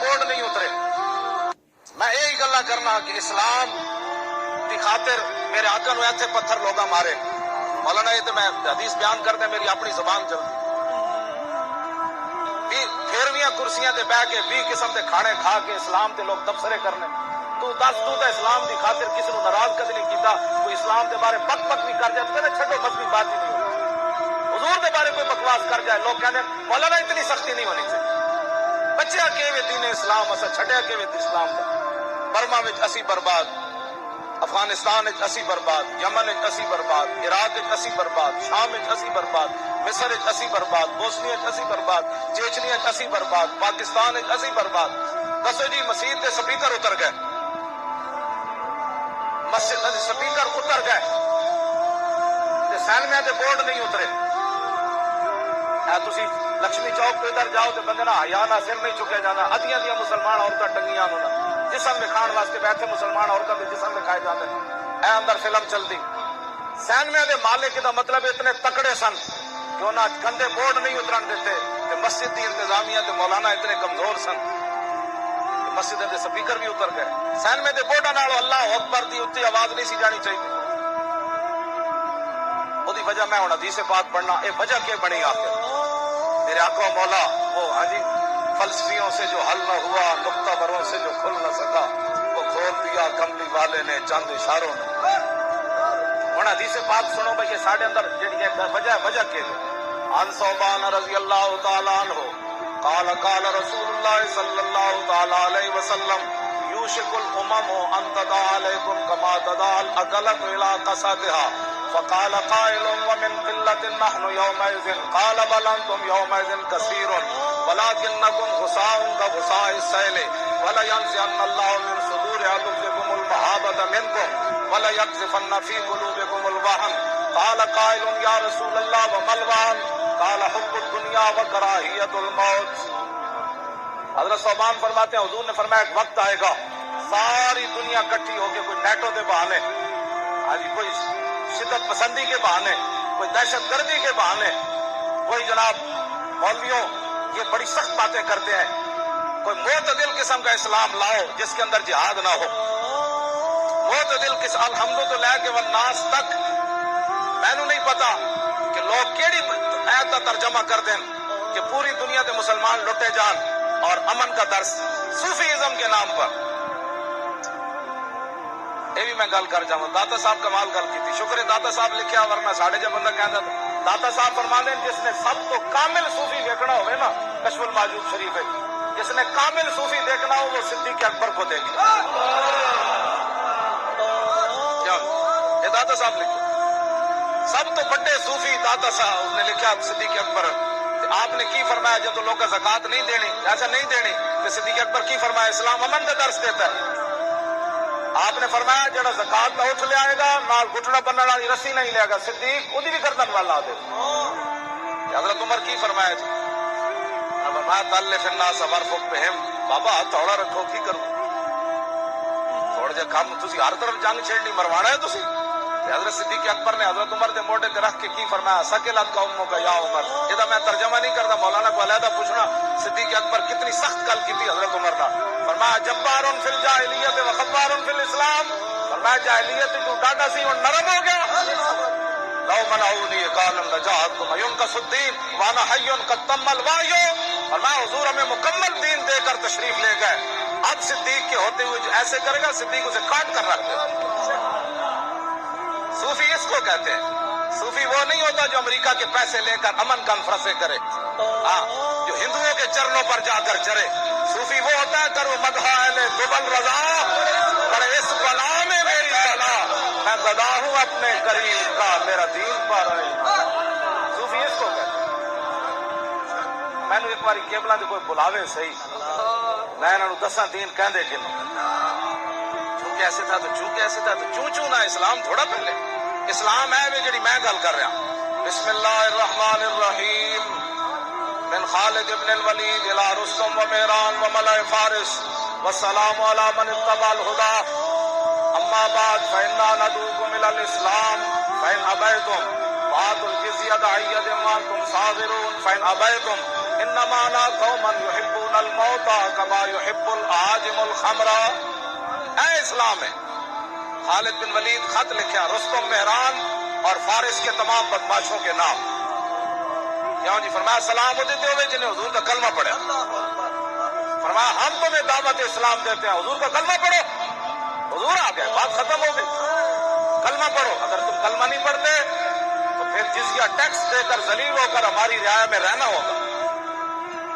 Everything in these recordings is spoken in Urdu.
بورڈ نہیں اترے. میں یہی گلا کرنا کہ اسلام کی خاطر میرے آقا نو ایتھے پتھر لوگا مارے. مولانا یہ تو میں حدیث بیان کر دیں میری اپنی زبان چلتی. 13ویں کرسیاں تے بہ کے 20 قسم کے کھانے کھا کے اسلام تے لوگ تبصرے کرنے. تو دس تو اسلام دی خاطر کسی نو ناراض کدی نہیں کیتا. کوئی اسلام دے بارے بک بک بھی کر جائے تو کہتے چھڈو بس بھی بات ہی نہیں ہوتی. حضور دے بارے کوئی بکواس کر جائے لوگ کہتے مولانا اتنی سختی نہیں ہونی چاہیے. بچیا کیویں دین اسلام اسا چھڈیا کیویں اسلام دا. برما وچ اسی برباد, افغانستان وچ اسی برباد, یمن وچ اسی برباد, عراق وچ اسی برباد, شام وچ اسی برباد, مصر وچ اسی برباد, بوسنی وچ اسی برباد, چیچنی وچ اسی برباد, پاکستان وچ اسی برباد. دسو جی مسجد دے سپیکر اتر گئے, مسجد دے سپیکر اتر گئے تے سینمے دے بورڈ نہیں اترے. تسی لکشمی چوک پہ ادھر جاؤ تو بندے نا حیا نہ سر نہیں چکے جانا. ادیاں دیاں مسلمان عورتیں ٹنگیاں ہونا جسم میں کھان واسطے بیٹھے مسلمان عورتوں کے جسم میں کھائے جاتے ہیں. اے اندر فلم چلتی. سینمے دے مالک دا مطلب اتنے تکڑے سن کہ انہاں گندے بورڈ نہیں اترن دیتے تے مسجد دی انتظامیہ تے مولانا اتنے کمزور سن کہ مسجد دے سپیکر بھی اتر گئے. سینمے دے بورڈاں نال اللہ اکبر دی اُتی آواز نہیں سی جانی چاہیے. اودی وجہ میں ہن حدیث پاک پڑھنا. اے وجہ کی بنی آخر میرے آقا مولا وہ ہاں جی فلسفیوں سے جو حل نہ ہوا, نقطہ بروں سے جو کھل نہ سکا, وہ کھول دیا کملی والے نے چند اشاروں نے. ہن حدیث پاک سنو بھائی یہ ساڈے اندر جڑی وجہ کے عن ثوبان رضی اللہ تعالی عنہ قال قال رسول اللہ صلی اللہ تعالی علیہ وسلم یوشک الامم ان تدع علیکم کما تدع الاکلۃ الی قصدها فقال قائل ومن قلة نحن يومئذ قال بل أنتم يومئذ كثير ولكنكم غثاء كغثاء السيل ولينزعن الله من صدور عدوكم المهابة منكم وليقذفن في قلوبكم الوهن. قال قائل يا رسول الله وما الوهن قال حب الدنيا وكراهية الموت. حضرت ثوبان فرماتے ہیں حضور نے فرمایا ایک وقت آئے گا ساری دنیا کٹھی ہو کے کوئی نیٹوں کے بہانے, ہاں جی کوئی شدت پسندی کے بہانے, کوئی دہشت گردی کے بہانے, کوئی جناب مولویوں یہ بڑی سخت باتیں کرتے ہیں, کوئی معتدل قسم کا اسلام لاؤ جس کے اندر جہاد نہ ہو. معتدل قسم الحمد تو لے کے والناس تک مینو نہیں پتا کہ لوگ کیڑی آیت کا ترجمہ کر دیں کہ پوری دنیا کے مسلمان لٹے جان اور امن کا درس صوفیزم کے نام پر. یہ بھی میں گل کر جاؤں. داتا صاحب کمال گل کی تھی, شکر ہے داتا صاحب لکھیا ورنہ ساڑھے جب بندہ کہتا تھا. داتا صاحب فرماندے جس نے سب تو کامل صوفی دیکھنا ہوئے نا کشف الماجوب شریف ہے, جس نے کامل صوفی دیکھنا ہو وہ صدیق اکبر کو دیکھے. یہ داتا صاحب لکھے سب تو بڑے صوفی داتا صاحب نے لکھا صدیق اکبر. آپ نے کی فرمایا جب تو لوگ کا زکات نہیں دینی, ایسا نہیں دینی کہ صدیق اکبر کی فرمایا اسلام امن کا درس دیتا ہے. آپ نے فرمایا جڑا زکات نہ اٹھ لے آئے گا نال گھٹنا بننے والی رسی نہیں لے گا صدیق اودی بھی گردن والا دے. حضرت عمر کی فرمایا جی فرمایا تلف الناس ورفق بہم, بابا تھوڑا رکھو کی کرو تھوڑا جا کام تسی ہر طرف جنگ چھیڑنی مروانا ہے تسی. حضرت صدیق اکبر نے حضرت عمر کے موڈے تے رکھ کے کی فرمایا سکلت قوموں کا یا عمر. یہ میں ترجمہ نہیں کرتا, مولانا کو علیحدہ پوچھنا صدیق اکبر کتنی سخت گل کی تھی حضرت عمر نے. فرمایا جبار فی الجاہلیت و خبار فی الاسلام. فرمایا جاہلیت تو ڈاڈا سی اور نرم ہو گیا. لو منعونی قال لجاہدتم ينقص الدین وانا حی قد تم الوحی. فرمایا حضور ہمیں مکمل دین دے کر تشریف لے گئے, اب صدیق کے ہوتے ہوئے جو ایسے کرے گا صدیق اسے کاٹ کر رکھ دے. صوفی اس کو کہتے ہیں. صوفی وہ نہیں ہوتا جو امریکہ کے پیسے لے کر امن کانفرنسیں کرے, ہاں جو ہندوؤں کے چرنوں پر جا کر چرے. صوفی وہ ہوتا ہے کرو مدح اہل دبل رضا کرے اس بلا میں میری صلاح, میں گدا ہوں اپنے کریم کا میرا دین پر. صوفی اس کو کہتے ہیں. میں نے ایک بار کیبلا کوئی بلاوے صحیح میں انہوں نے دساں دین کہندے کہ چونکہ ایسے تھا تو چونکہ ایسے تھا تو چوں نہ اسلام تھوڑا پہلے اسلام ہے وہ جڑی میں گل کر رہا. بسم اللہ الرحمن الرحیم. من خالد ابن الولید الى رستم و مہران و ملأ فارس والسلام علی من اتبع الہدی. اما بعد فإنا ندعوکم الى الاسلام فإن ابیتم وآتوا الجزیۃ عن ید وانتم صاغرون فإن ابیتم ان انما انا قوما يحبون الموت كما يحب العاجم الخمر. اے اسلام ہے. خالد بن ولید خط لکھا رستم، مہران اور فارس کے تمام بدماشوں کے نام. کیوں جی؟ فرمایا سلام وہ دیتے ہوئے جنہیں حضور کا کلمہ پڑھا. فرمایا ہم تمہیں دعوت اسلام دیتے ہیں، حضور کا کلمہ پڑھو. حضور آ گئے، بات ختم ہو گئی. کلمہ پڑھو. اگر تم کلمہ نہیں پڑھتے تو پھر جزیہ ٹیکس دے کر ذلیل ہو کر ہماری رعایا میں رہنا ہوگا.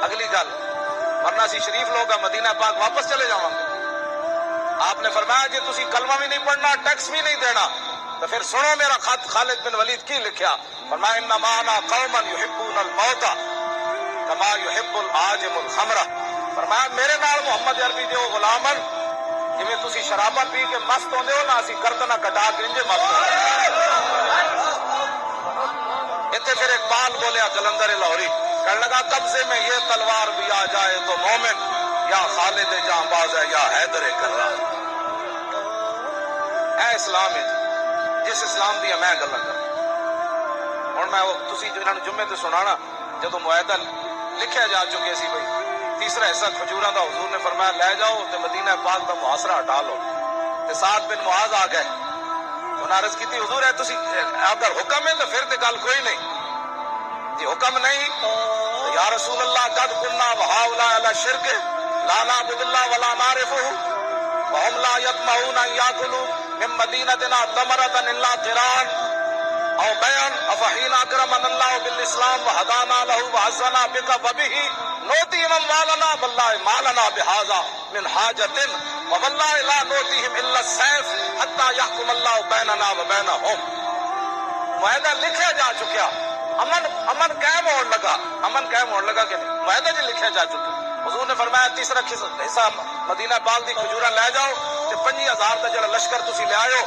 اگلی گل، ورنہ سی شریف لوگ مدینہ پاک واپس چلے جاؤں گے. آپ نے فرمایا جی تسی کلمہ بھی نہیں پڑھنا، ٹیکس بھی نہیں دینا، تو پھر سنو میرا خط خالد بن ولید کی لکھیا. فرمایا انما انا قوما يحبون الموت كما يحب العاجم الخمر. فرمایا میرے نال محمد عربی دیو غلامن جویں تسی شرابہ پی کے مست ہوندے ہو نا، اسی گردناں کٹا کے انجے مست ہوندے. اتنے پھر اقبال بولیا جلندر لاہوری، کہنے لگا قبضے میں یہ تلوار بھی آ جائے تو مومن یا خالد جاں باز ہے یا حیدر کرار. اے اسلام ہے جس اسلام دی میں گلاں کر. ہن میں تسی جنہاں نوں جمعے تے سنانا، جدوں معاہدہ لکھیا جا چکے سی بھئی تیسرا حصہ کھجوراں دا، حضور نے فرمایا لے جاؤ تے مدینہ پاک دا محاصرہ ہٹا لو. تے سعد بن معاذ آ گئے. انہاں عرض کیتی حضور ہے تسی اگر حکم ہے تو پھر تے گل کوئی نہیں. جی حکم نہیں تو یا رسول اللہ قد كنا وهؤلاء على شرک لا نعبد الله ولا نعرفه وهم لا يطمعون ان ياكلوا من مدينتنا ثمرة الا قران او بیان افحین اکرمنا الله بالاسلام وهدانا له وعزنا بك وبه نؤتي من مالنا والله ما لنا بهذا من حاجة والله لا نؤتيهم الا السيف حتى يحكم الله بيننا وبينهم. معاہدہ لکھا جا چکا، امن قائم ہونے لگا. امن قائم ہونے لگا کہ نہیں؟ معاہدہ جی لکھا جا چکا. حضور نے فرمایا تیسرا حصہ مدینہ پاک دی کھجوراں لے جاؤ تے 50,000 دا جڑا لشکر تسی لے آئے ہو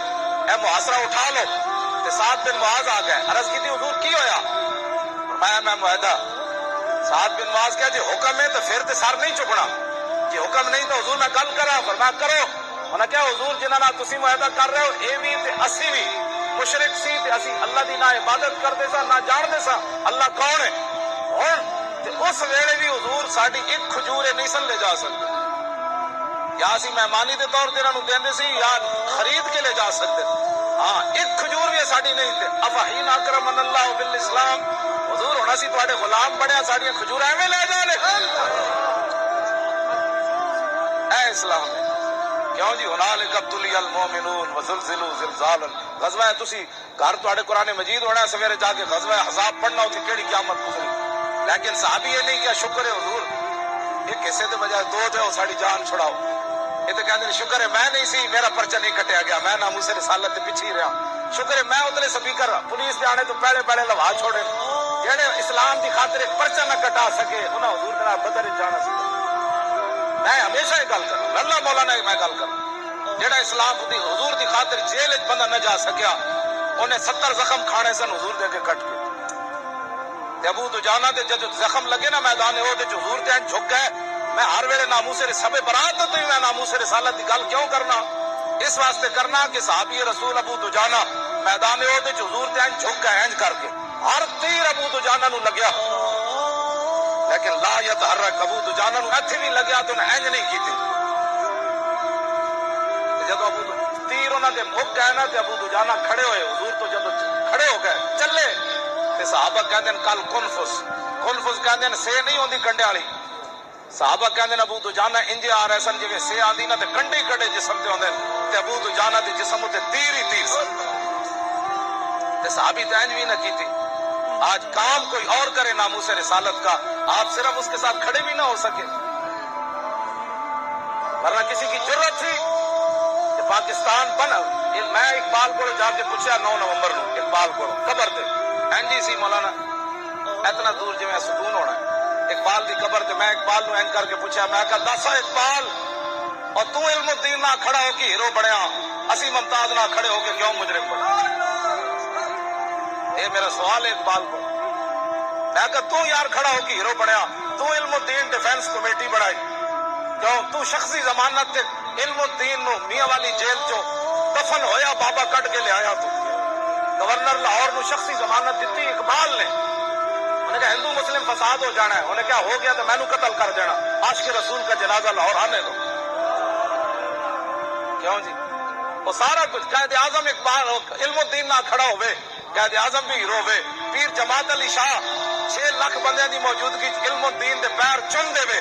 اے محاصرہ اٹھا لو. تے سعد بن معاذ آ گئے. عرض کی تھی حضور کی ہویا؟ فرمایا میں معاہدہ. سعد بن معاذ کہا جی حکم ہے تو پھر تے سر نہیں چکنا. جی حکم نہیں تو حضور میں گل کرا. فرمایا کرو. انہاں کہا حضور جنہاں نال تسی معاہدہ کر رہے ہو اے بھی تے اسی بھی مشرک سی تے اسی اللہ دی نہ عبادت کرتے سا نہ جانتے سا اللہ کون ہے. ہن تے اس ویلے بھی حضور ساڈی ایک کھجور نہیں سن لے جا سکتے. یا اسی مہمانی دے طور تے انہاں نوں دیندے سی یا خرید کے لے جا سکتے. ہاں ایک کھجور بھی ساڈی نہیں تے. افحین اکرمنا اللہ بالاسلام. حضور ہونا سی تواڈے غلام بنیا ساڈیاں کھجور ایویں لے جانے. اے اسلام کیوں جی ہنالک ابتلی المومنون وزلزلوا زلزالا. غزوہ ہے تسی گھر تواڈے قرآن مجید ہونا ہے، سویرے جا کے غزوہ احزاب پڑھنا ہوتی کیڑی قیامت گزری. لیکن صحابی یہ نہیں کیا شکر ہے حضور ایک حصے دے بجائے دو تھے ساڑی جان چھڑاؤ. یہ تو کہتے ہیں شکر ہے میں نہیں سی، میرا پرچہ نہیں کٹیا گیا، میں ناموس رسالت دے پیچھے ہی رہا. شکر ہے میں اتنے سپیکر پولیس دے آنے تو پہلے پہلے لوا چھوڑے جہے اسلام دی خاطر ایک پرچہ نہ کٹا سکے انہاں حضور دے نال بدر جانا سی. میں ہمیشہ یہ گل کروں، اللہ مولانا میں گل کروں جہاں اسلام دی حضور دی خاطر جیل بندہ نہ جا سکیا انہیں 70 زخم کھانے سن حضور دے کے کٹ کے. ابو دجانہ دے جب زخم لگے نا میدان احد وچ حضور دے جھک گئے. میں ہر ویلے ناموس سب برات تو ہی میں ناموس رسالت کی گل کیوں کرنا؟ اس واسطے کرنا کہ صحابی رسول ابو دجانہ میدان احد وچ حضور دے جھک گئے انج کر کے. ہر تیر ابو دجانہ نو لگیا لیکن لا یتحرک. ابو دجانہ نو ایتھے بھی لگیا تو انہیں انج نہیں کیتی. جب ابو تیر انہاں دے مک گئے نا تے ابو دجانہ کھڑے ہوئے. حضور تو جب کھڑے ہو گئے چلے تے صحابہ کہندے کل کنفس کہندے سے نہیں ہوندی کنڈے والی. صحابہ کہندے ابو دجانہ انجے آ رہے سن جویں سے آندی نا تے کنڈے کڈے جسم تے ہوندے تے ابو دجانہ دے جسم تے تیر ہی تیر سن. تے صحابی تے انج بھی نہ کیتی. آج کام کوئی اور کرے ناموس رسالت کا، آپ صرف اس کے ساتھ کھڑے بھی نہ ہو سکے. ورنہ کسی کی جرت تھی کہ پاکستان بنا. میں اقبال کو جا کے پوچھا 9 نومبر نو اقبال کو قبر تے این جی سی مولانا اتنا دور جو میں سکون ہونا ہے اقبال دی قبر تے میں اقبال نو این کر کے پوچھا میں کہا دس اقبال اور تو علم الدین نہ کھڑا ہو کے ہیرو بنیا اسی ممتاز نہ کھڑے ہو کے کیوں مجرم بنا؟ یہ میرا سوال ہے اقبال کو. میں کہا تو یار کھڑا ہو کے ہیرو بنیا، تو علم الدین ڈیفینس کمیٹی بڑھائی کیوں؟ تو شخصی ضمانت تے علم الدین نو میاں والی جیل چو دفن ہویا بابا کٹ کے لے آیا. تو گورنر لاہور نو شخصی ضمانت دیتی اقبال نے. انہیں کہا ہندو مسلم فساد ہو جانا ہے. انہیں کہا ہو گیا تو میں نو قتل کر دینا. عاشق رسول کا جنازہ لاہور آنے دو. کیوں جی وہ سارا کچھ قائد اعظم اقبال علم الدین نہ کھڑا ہوئے, قائد اعظم بھی ہیرو ہوئے. پیر جماعت علی شاہ 6 لاکھ بندیاں دی موجودگی علم الدین دے پیر چن دے وے.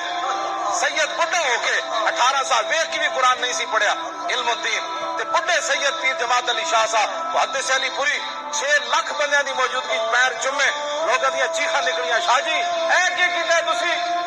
سید بڈھا ہو کے 18 سال ویکھ کے بھی قرآن نہیں سی پڑھیا علم الدین تے بڈھے سید پیر جماعت علی شاہ صاحب محدث علی پوری 6 لاکھ بندیاں دی موجودگی پیر چومے. لوگاں دیاں چیخاں نکلیاں, شاہ جی اے کی کیتا ہے تسی؟